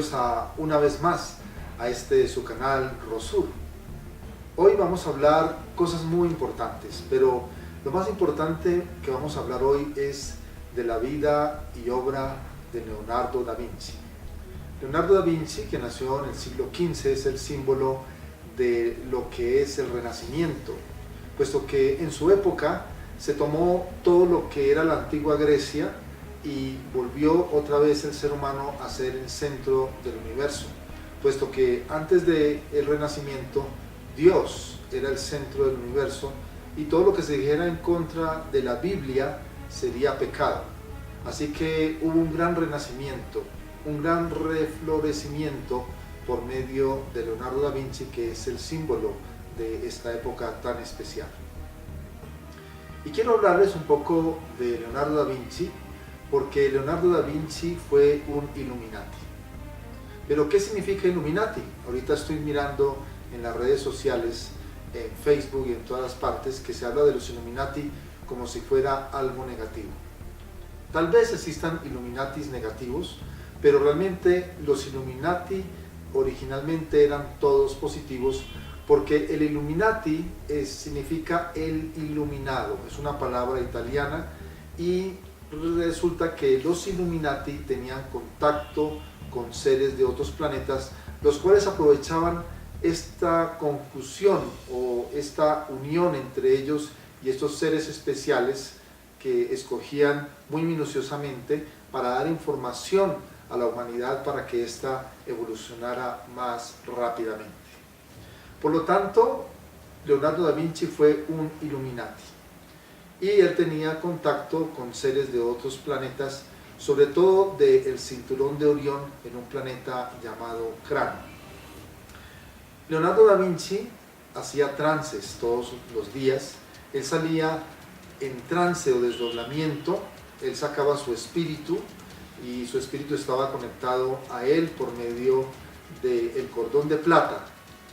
bienvenidos una vez más a su canal Rosur. Hoy vamos a hablar cosas muy importantes, pero lo más importante que vamos a hablar hoy es de la vida y obra de Leonardo da Vinci. Leonardo da Vinci, que nació en el siglo XV, es el símbolo de lo que es el Renacimiento, puesto que en su época se tomó todo lo que era la antigua Grecia y volvió otra vez el ser humano a ser el centro del universo, puesto que antes del Renacimiento Dios era el centro del universo y todo lo que se dijera en contra de la Biblia sería pecado. Así que hubo un gran renacimiento, un gran reflorecimiento por medio de Leonardo da Vinci, que es el símbolo de esta época tan especial. Y quiero hablarles un poco de Leonardo da Vinci, porque Leonardo da Vinci fue un Illuminati. Pero ¿qué significa Illuminati? Ahorita estoy mirando en las redes sociales, en Facebook y en todas las partes, que se habla de los Illuminati como si fuera algo negativo. Tal vez existan Illuminatis negativos, pero realmente los Illuminati originalmente eran todos positivos, porque el Illuminati significa el iluminado, es una palabra italiana, y resulta que los Illuminati tenían contacto con seres de otros planetas, los cuales aprovechaban esta confusión o esta unión entre ellos y estos seres especiales que escogían muy minuciosamente para dar información a la humanidad para que ésta evolucionara más rápidamente. Por lo tanto, Leonardo da Vinci fue un Illuminati y él tenía contacto con seres de otros planetas, sobre todo del cinturón de Orión, en un planeta llamado Crano. Leonardo da Vinci hacía trances todos los días. Él salía en trance o desdoblamiento, él sacaba su espíritu y su espíritu estaba conectado a él por medio del cordón de plata,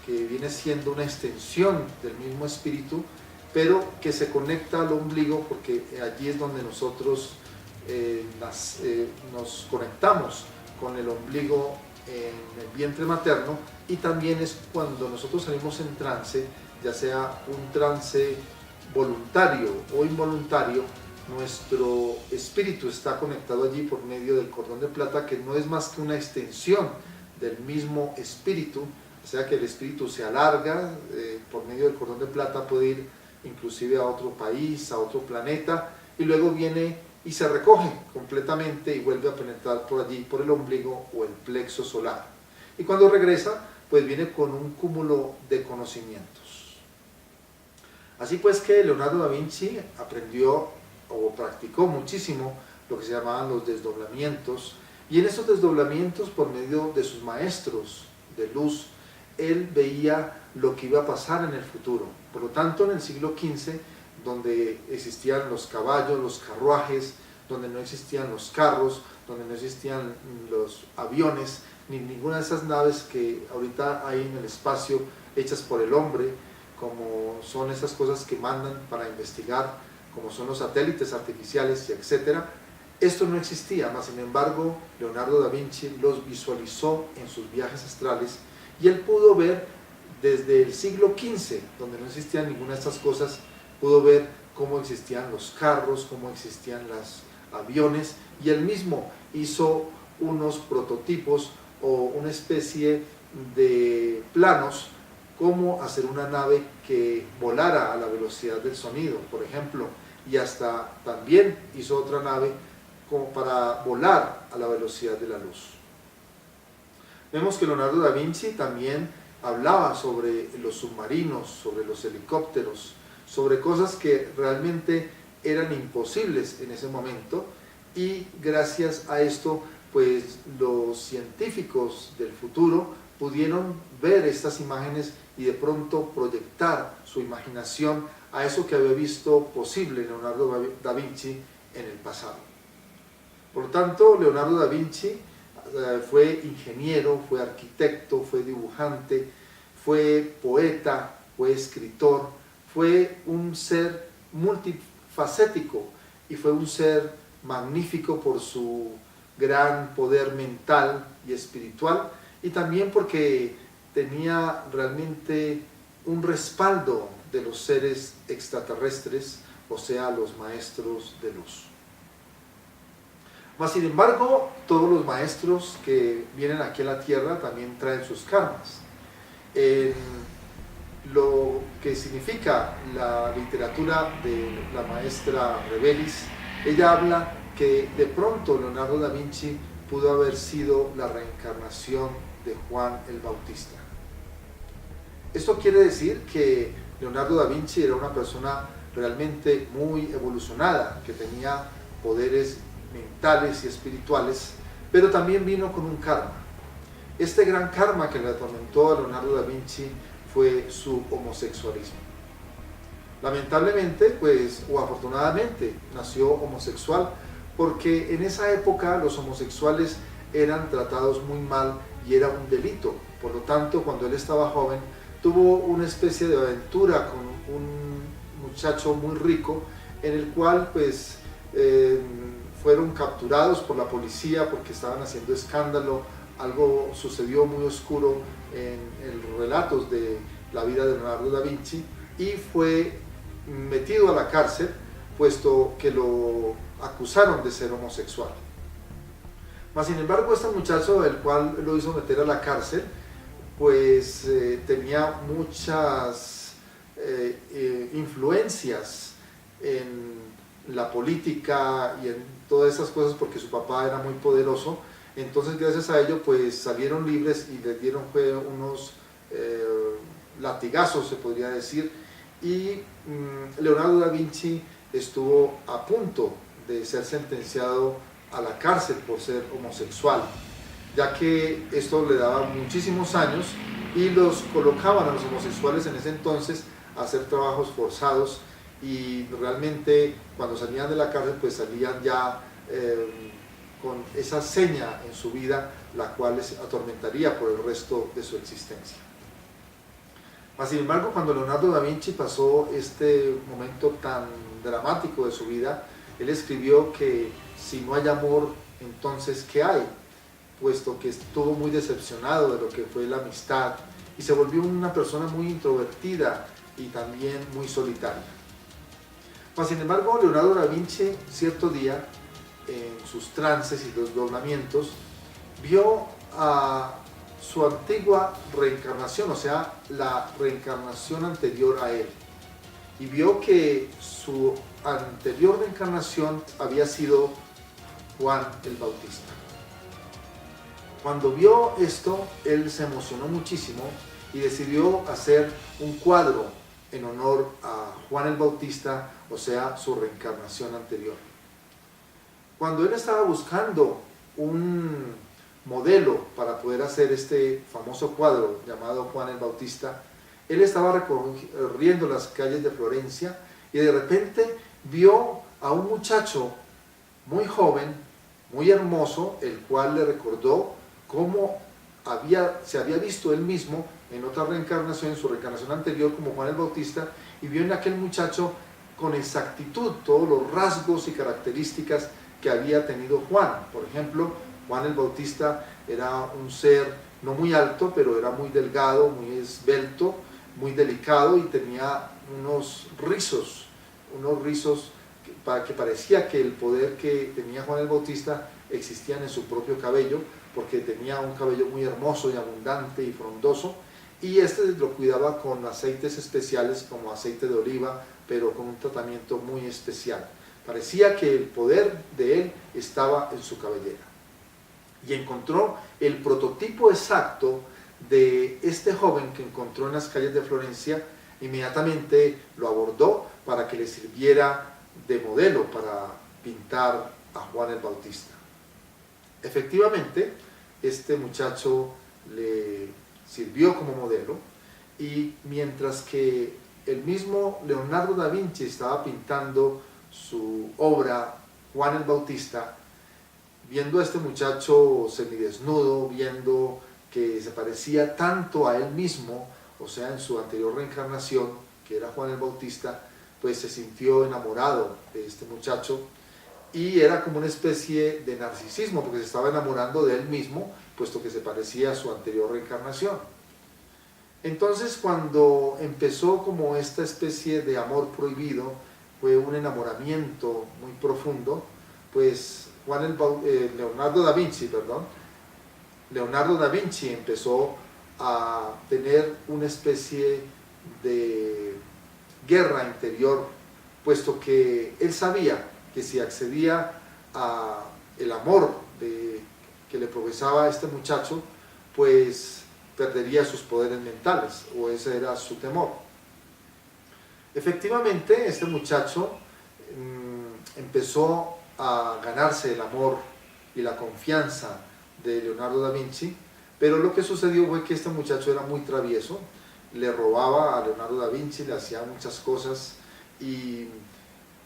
que viene siendo una extensión del mismo espíritu, pero que se conecta al ombligo, porque allí es donde nosotros nos conectamos con el ombligo en el vientre materno, y también es cuando nosotros salimos en trance, ya sea un trance voluntario o involuntario, nuestro espíritu está conectado allí por medio del cordón de plata, que no es más que una extensión del mismo espíritu, o sea que el espíritu se alarga por medio del cordón de plata, puede ir inclusive a otro país, a otro planeta, y luego viene y se recoge completamente y vuelve a penetrar por allí, por el ombligo o el plexo solar. Y cuando regresa, pues viene con un cúmulo de conocimientos. Así pues que Leonardo da Vinci aprendió o practicó muchísimo lo que se llamaban los desdoblamientos, y en esos desdoblamientos, por medio de sus maestros de luz, él veía lo que iba a pasar en el futuro. Por lo tanto, en el siglo XV, donde existían los caballos, los carruajes, donde no existían los carros, donde no existían los aviones, ni ninguna de esas naves que ahorita hay en el espacio hechas por el hombre, como son esas cosas que mandan para investigar, como son los satélites artificiales, etc. Esto no existía, mas sin embargo Leonardo da Vinci los visualizó en sus viajes astrales, y él pudo ver desde el siglo XV, donde no existían ninguna de estas cosas, pudo ver cómo existían los carros, cómo existían los aviones, y él mismo hizo unos prototipos o una especie de planos, cómo hacer una nave que volara a la velocidad del sonido, por ejemplo, y hasta también hizo otra nave como para volar a la velocidad de la luz. Vemos que Leonardo da Vinci también hablaba sobre los submarinos, sobre los helicópteros, sobre cosas que realmente eran imposibles en ese momento, y gracias a esto pues los científicos del futuro pudieron ver estas imágenes y de pronto proyectar su imaginación a eso que había visto posible Leonardo da Vinci en el pasado. Por lo tanto, Leonardo da Vinci fue ingeniero, fue arquitecto, fue dibujante, fue poeta, fue escritor, fue un ser multifacético y fue un ser magnífico por su gran poder mental, y espiritual, y también porque tenía realmente un respaldo de los seres extraterrestres, o sea, los maestros de luz. Mas, sin embargo, todos los maestros que vienen aquí a la Tierra también traen sus karmas. En lo que significa la literatura de la maestra Revelis, ella habla que de pronto Leonardo da Vinci pudo haber sido la reencarnación de Juan el Bautista. Esto quiere decir que Leonardo da Vinci era una persona realmente muy evolucionada, que tenía poderes mentales y espirituales, pero también vino con un karma. Este gran karma que le atormentó a Leonardo da Vinci fue su homosexualismo. Lamentablemente, pues, o afortunadamente, nació homosexual, porque en esa época los homosexuales eran tratados muy mal y era un delito. Por lo tanto, cuando él estaba joven, tuvo una especie de aventura con un muchacho muy rico, en el cual pues fueron capturados por la policía porque estaban haciendo escándalo. Algo sucedió muy oscuro en los relatos de la vida de Leonardo da Vinci, y fue metido a la cárcel puesto que lo acusaron de ser homosexual. Mas, sin embargo, este muchacho, el cual lo hizo meter a la cárcel, pues tenía muchas influencias en la política y en todas esas cosas, porque su papá era muy poderoso. Entonces, gracias a ello, pues salieron libres y les dieron unos latigazos, se podría decir, y Leonardo da Vinci estuvo a punto de ser sentenciado a la cárcel por ser homosexual, ya que esto le daba muchísimos años y los colocaban a los homosexuales en ese entonces a hacer trabajos forzados, y realmente cuando salían de la cárcel pues salían ya con esa seña en su vida, la cual les atormentaría por el resto de su existencia. Mas, sin embargo, cuando Leonardo da Vinci pasó este momento tan dramático de su vida, él escribió que si no hay amor, entonces ¿qué hay? Puesto que estuvo muy decepcionado de lo que fue la amistad y se volvió una persona muy introvertida y también muy solitaria. Mas, sin embargo, Leonardo da Vinci cierto día, en sus trances y desdoblamientos, vio a su antigua reencarnación, o sea, la reencarnación anterior a él, y vio que su anterior reencarnación había sido Juan el Bautista. Cuando vio esto, él se emocionó muchísimo y decidió hacer un cuadro en honor a Juan el Bautista, o sea, su reencarnación anterior. Cuando él estaba buscando un modelo para poder hacer este famoso cuadro llamado Juan el Bautista, él estaba recorriendo las calles de Florencia y de repente vio a un muchacho muy joven, muy hermoso, el cual le recordó cómo se había visto él mismo en otra reencarnación, en su reencarnación anterior como Juan el Bautista, y vio en aquel muchacho con exactitud todos los rasgos y características que había tenido Juan. Por ejemplo, Juan el Bautista era un ser no muy alto, pero era muy delgado, muy esbelto, muy delicado, y tenía unos rizos que parecía que el poder que tenía Juan el Bautista existía en su propio cabello, porque tenía un cabello muy hermoso y abundante y frondoso, y este lo cuidaba con aceites especiales como aceite de oliva, pero con un tratamiento muy especial. Parecía que el poder de él estaba en su cabellera. Y encontró el prototipo exacto de este joven que encontró en las calles de Florencia. Inmediatamente lo abordó para que le sirviera de modelo para pintar a Juan el Bautista. Efectivamente, este muchacho le sirvió como modelo, y mientras que el mismo Leonardo da Vinci estaba pintando su obra Juan el Bautista, viendo a este muchacho semidesnudo, viendo que se parecía tanto a él mismo, o sea, en su anterior reencarnación, que era Juan el Bautista, pues se sintió enamorado de este muchacho, y era como una especie de narcisismo, porque se estaba enamorando de él mismo, puesto que se parecía a su anterior reencarnación. Entonces, cuando empezó como esta especie de amor prohibido, fue un enamoramiento muy profundo, pues Leonardo da Vinci empezó a tener una especie de guerra interior, puesto que él sabía que si accedía a el amor que le profesaba este muchacho, pues perdería sus poderes mentales, o ese era su temor. Efectivamente, este muchacho empezó a ganarse el amor y la confianza de Leonardo da Vinci, pero lo que sucedió fue que este muchacho era muy travieso, le robaba a Leonardo da Vinci, le hacía muchas cosas y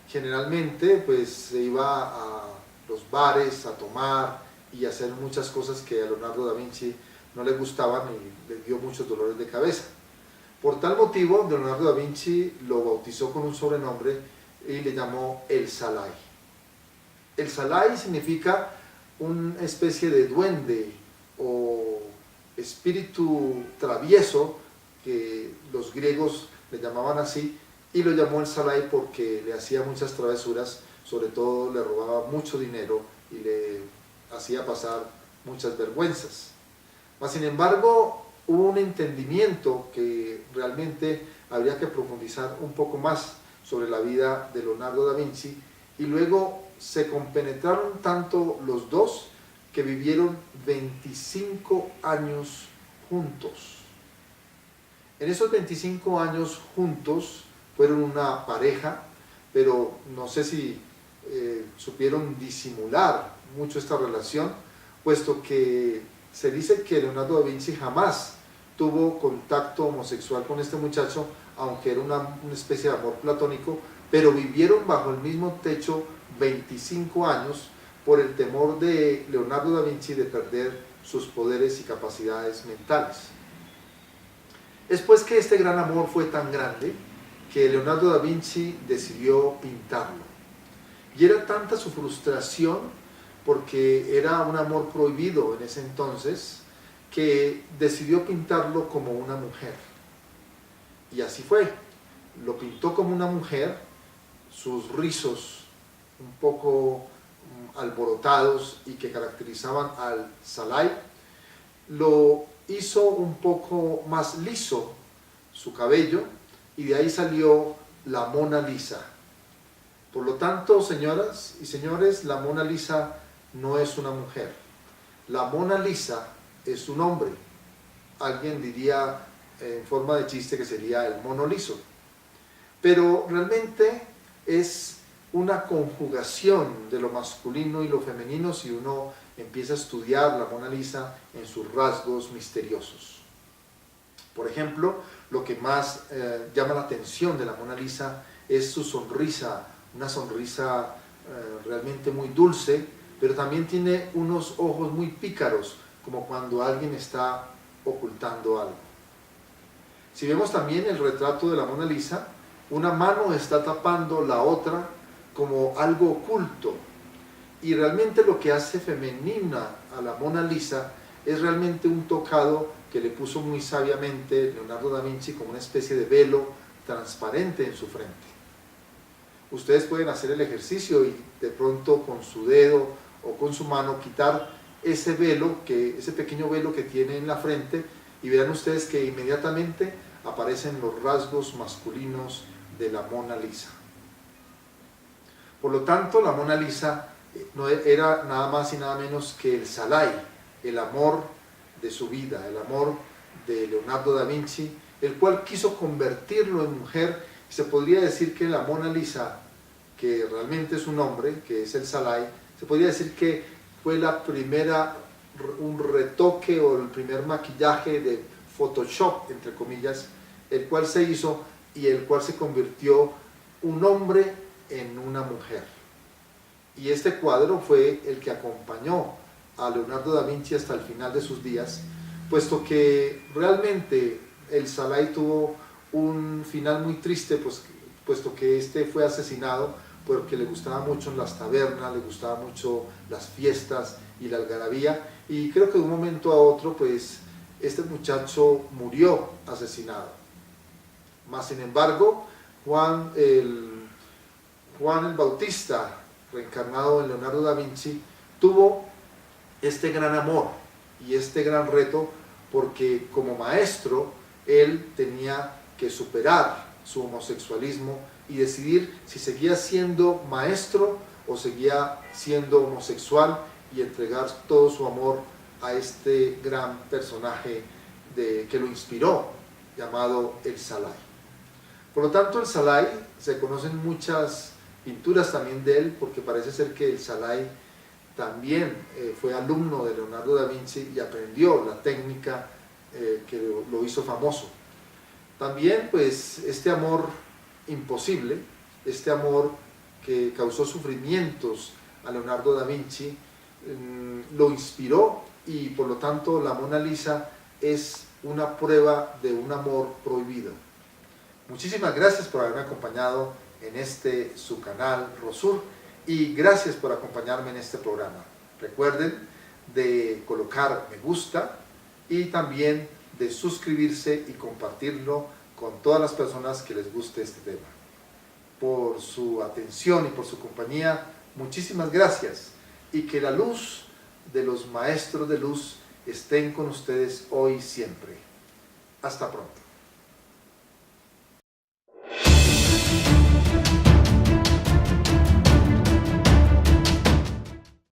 generalmente pues se iba a los bares a tomar y a hacer muchas cosas que a Leonardo da Vinci no le gustaban y le dio muchos dolores de cabeza. Por tal motivo, Leonardo da Vinci lo bautizó con un sobrenombre y le llamó el Salai. El Salai significa una especie de duende o espíritu travieso, que los griegos le llamaban así, y lo llamó el Salai porque le hacía muchas travesuras, sobre todo le robaba mucho dinero y le hacía pasar muchas vergüenzas. Mas, sin embargo, hubo un entendimiento que realmente habría que profundizar un poco más sobre la vida de Leonardo da Vinci, y luego se compenetraron tanto los dos que vivieron 25 años juntos. En esos 25 años juntos fueron una pareja, pero no sé si supieron disimular mucho esta relación, puesto que se dice que Leonardo da Vinci jamás tuvo contacto homosexual con este muchacho, aunque era una especie de amor platónico, pero vivieron bajo el mismo techo 25 años por el temor de Leonardo da Vinci de perder sus poderes y capacidades mentales. Es pues que este gran amor fue tan grande que Leonardo da Vinci decidió pintarlo. Y era tanta su frustración, porque era un amor prohibido en ese entonces, que decidió pintarlo como una mujer. Y así fue. Lo pintó como una mujer, sus rizos un poco alborotados y que caracterizaban al Salai. Lo hizo un poco más liso su cabello, y de ahí salió la Mona Lisa. Por lo tanto, señoras y señores, la Mona Lisa no es una mujer. La Mona Lisa es un hombre. Alguien diría en forma de chiste que sería el mono liso. Pero realmente es una conjugación de lo masculino y lo femenino si uno empieza a estudiar la Mona Lisa en sus rasgos misteriosos. Por ejemplo, lo que más llama la atención de la Mona Lisa es su sonrisa, una sonrisa realmente muy dulce, pero también tiene unos ojos muy pícaros, como cuando alguien está ocultando algo. Si vemos también el retrato de la Mona Lisa, una mano está tapando la otra como algo oculto, y realmente lo que hace femenina a la Mona Lisa es realmente un tocado que le puso muy sabiamente Leonardo da Vinci como una especie de velo transparente en su frente. Ustedes pueden hacer el ejercicio y de pronto con su dedo o con su mano quitar ese velo, ese pequeño velo que tiene en la frente, y verán ustedes que inmediatamente aparecen los rasgos masculinos de la Mona Lisa. Por lo tanto, la Mona Lisa no era nada más y nada menos que el Salai, el amor de su vida, el amor de Leonardo da Vinci, el cual quiso convertirlo en mujer. Se podría decir que la Mona Lisa, que realmente es un hombre, que es el Salai, se podría decir que fue un retoque o el primer maquillaje de Photoshop, entre comillas, el cual se hizo y el cual se convirtió un hombre en una mujer. Y este cuadro fue el que acompañó a Leonardo da Vinci hasta el final de sus días, puesto que realmente el Salai tuvo un final muy triste, puesto que este fue asesinado porque le gustaba mucho las tabernas, le gustaba mucho las fiestas y la algarabía, y creo que de un momento a otro pues este muchacho murió asesinado. Mas sin embargo, Juan el Bautista, reencarnado en Leonardo da Vinci, tuvo este gran amor y este gran reto, porque como maestro él tenía que superar su homosexualismo y decidir si seguía siendo maestro o seguía siendo homosexual, y entregar todo su amor a este gran personaje que lo inspiró, llamado el Salai. Por lo tanto, el Salai, se conocen muchas pinturas también de él, porque parece ser que el Salai también fue alumno de Leonardo da Vinci y aprendió la técnica que lo hizo famoso. También pues este amor imposible, este amor que causó sufrimientos a Leonardo da Vinci, lo inspiró, y por lo tanto la Mona Lisa es una prueba de un amor prohibido. Muchísimas gracias por haberme acompañado en su canal Rosur, y gracias por acompañarme en este programa. Recuerden de colocar me gusta y también de suscribirse y compartirlo con todas las personas que les guste este tema. Por su atención y por su compañía, muchísimas gracias, y que la luz de los maestros de luz estén con ustedes hoy y siempre. Hasta pronto.